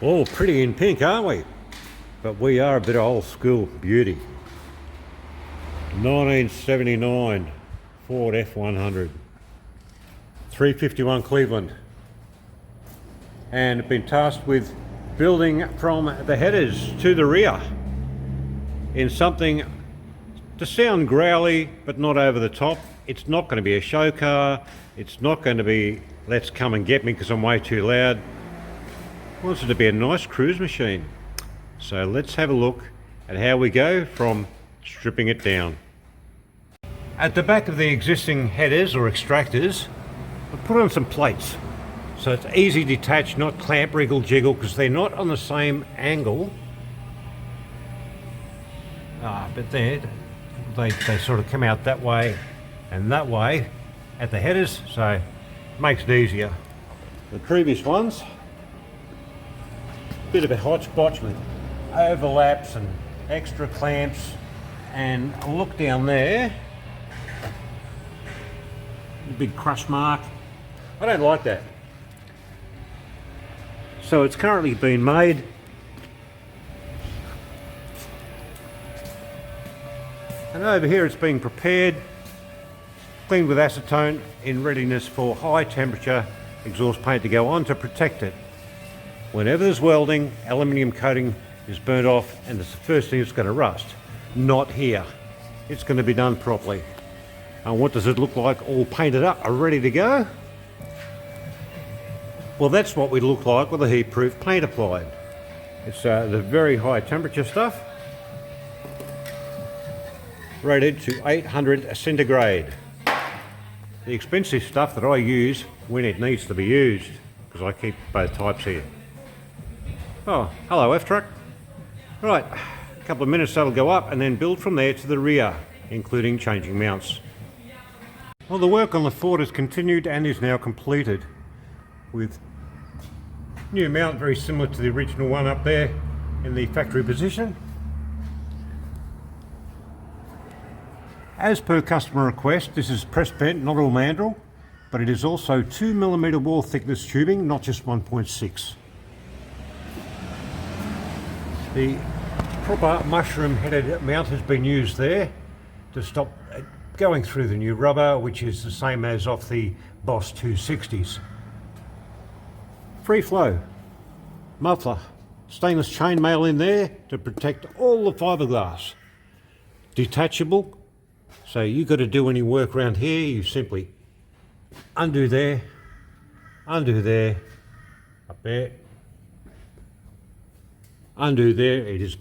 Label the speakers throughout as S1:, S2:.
S1: All pretty in pink, aren't we? But we are a bit of old school beauty. 1979 Ford F100. 351 Cleveland. And been tasked with building from the headers to the rear in something to sound growly but not over the top. It's not going to be a show car. It's not going to be let's come and get me because I'm way too loud. Wants it to be a nice cruise machine. So let's have a look at how we go from stripping it down. At the back of the existing headers or extractors, I put on some plates. So it's easy detach, not clamp, wriggle, jiggle, because they're not on the same angle. But they sort of come out that way and that way at the headers, so it makes it easier. The previous ones, bit of a hodgepodge with overlaps and extra clamps, and a look down there, a big crush mark. I don't like that. So it's currently been made. And over here it's being prepared, cleaned with acetone in readiness for high temperature exhaust paint to go on to protect it. Whenever there's welding, aluminium coating is burnt off and it's the first thing that's going to rust. Not here. It's going to be done properly. And what does it look like all painted up, ready to go? Well, that's what we look like with a heat-proof paint applied. It's the very high temperature stuff, rated to 800 centigrade. The expensive stuff that I use when it needs to be used, because I keep both types here. Oh, hello F-Truck. Right, a couple of minutes that'll go up and then build from there to the rear, including changing mounts. Well, the work on the Ford has continued and is now completed, with new mount very similar to the original one up there in the factory position. As per customer request, this is press bent, not all mandrel, but it is also 2mm wall thickness tubing, not just 1.6. The proper mushroom headed mount has been used there to stop it going through the new rubber, which is the same as off the Boss 260s. Free flow, muffler, stainless chainmail in there to protect all the fiberglass. Detachable, so you got to do any work around here, you simply undo there, up there, undo there. It is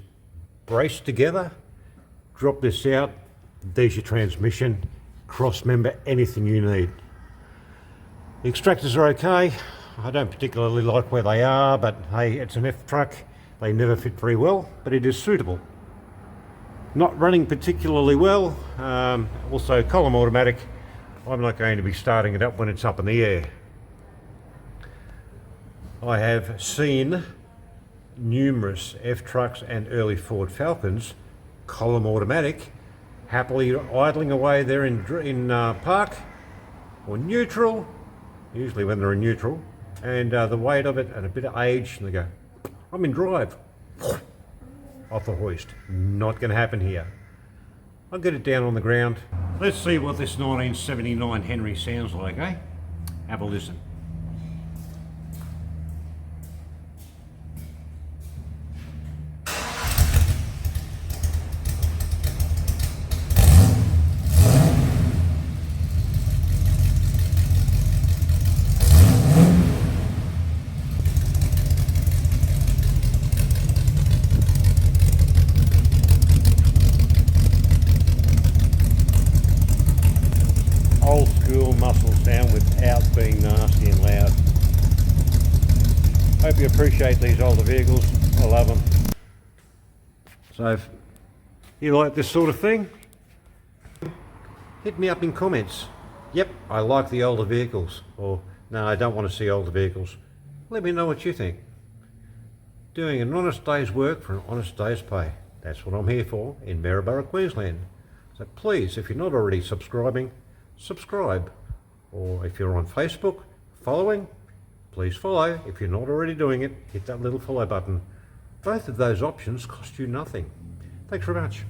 S1: braced together. Drop this out, there's your transmission, cross member, anything you need. The extractors are okay. I don't particularly like where they are, but hey, it's an F-Truck. They never fit very well, but it is suitable. Not running particularly well. Also column automatic. I'm not going to be starting it up when it's up in the air. I have seen numerous F-Trucks and early Ford Falcons, column automatic, happily idling away there in park or neutral, usually when they're in neutral, and the weight of it and a bit of age, and they go, I'm in drive, off the hoist. Not going to happen here. I'll get it down on the ground. Let's see what this 1979 Henry sounds like, eh? Have a listen. Old school muscle sound without being nasty and loud. Hope you appreciate these older vehicles. I love them. So if you like this sort of thing, hit me up in comments. Yep, I like the older vehicles, or no, I don't want to see older vehicles. Let me know what you think. Doing an honest day's work for an honest day's pay. That's what I'm here for in Maryborough, Queensland. So please, if you're not already subscribing, subscribe. Or if you're on Facebook, following, please follow. If you're not already doing it, hit that little follow button. Both of those options cost you nothing. Thanks very much.